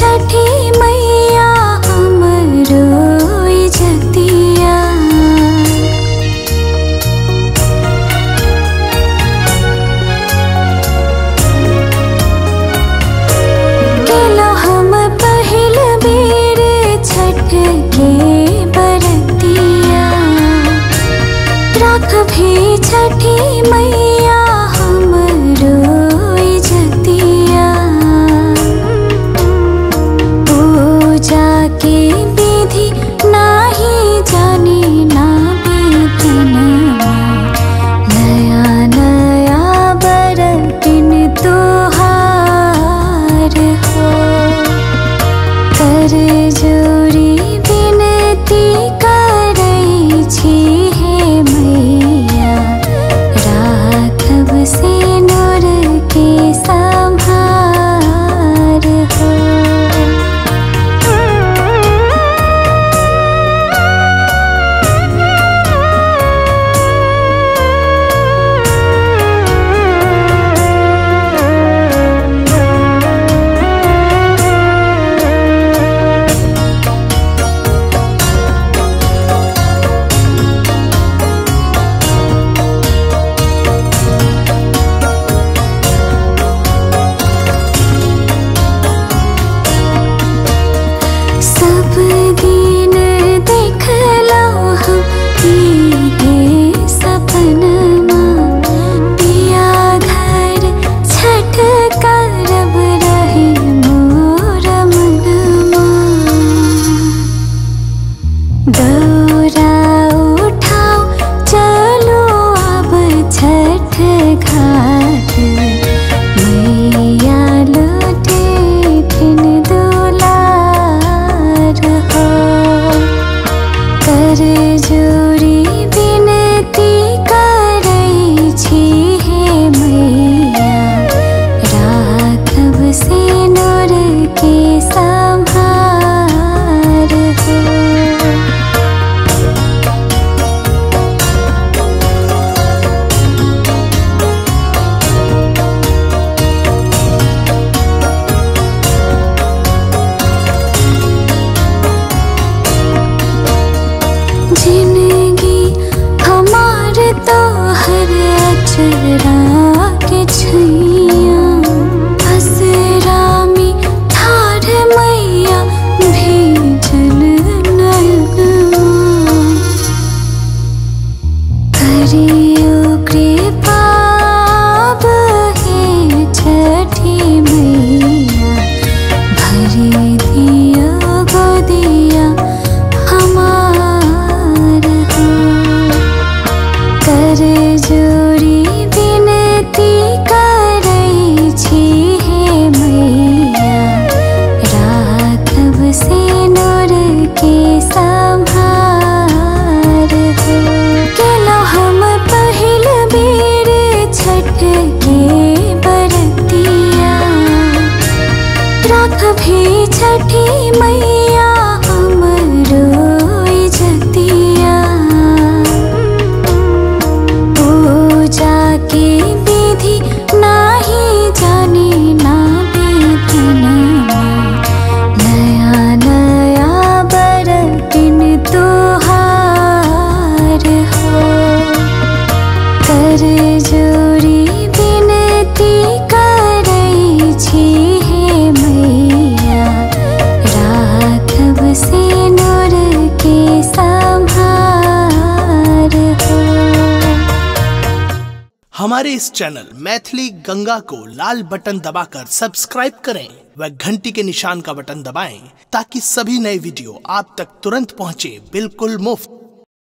छठी मैया हमरो इज्जतिया। केलो हम पहिल बेर छठ के बरतिया। राखभी छठी मैया हमरो इज्जतिया। पूजा के विधि नाही जानी ना बेतनवा। नया नया बरतिन तोहार हो। कर जोरी विनती करै छी हे मैया। राखब सिनुर के सम्हार हो। सब दिन देखलो हम इहे सपनमा। पिया घर छठ करब रहे मोर मनमा। दौरा उठाओ चलो अब छठ घाट। मैया लौटे फिन दुलार हो। कर जोरी विनती करै छी हे मैया। राखब सिनुर के सम्हार हो। जिंदगी हमार तो हर अचरा के छैया। असरा में ठाढ़ मैया भेजल नयनवा। करियो कृपा हे छठी मैया। भरी दियो गोदिया हमार हो। कर जोरी विनती करै छी हे मैया। राखब सिनुर के सम्हार हो। केलो हम पहिल बेर छठ के बरतिया। राखभी छठी मैया हमरो इज्जतिया। पूजा के विधि नाही जानी ना बेतनवा। नया नया बरतिन तोहार हो। कर जोरी विनती करै छी हे मैया। राखब सिनुर के सम्हार हो। हमारे इस चैनल मैथिली गंगा को लाल बटन दबाकर सब्सक्राइब करें व घंटी के निशान का बटन दबाएं ताकि सभी नए वीडियो आप तक तुरंत पहुंचे बिल्कुल मुफ्त।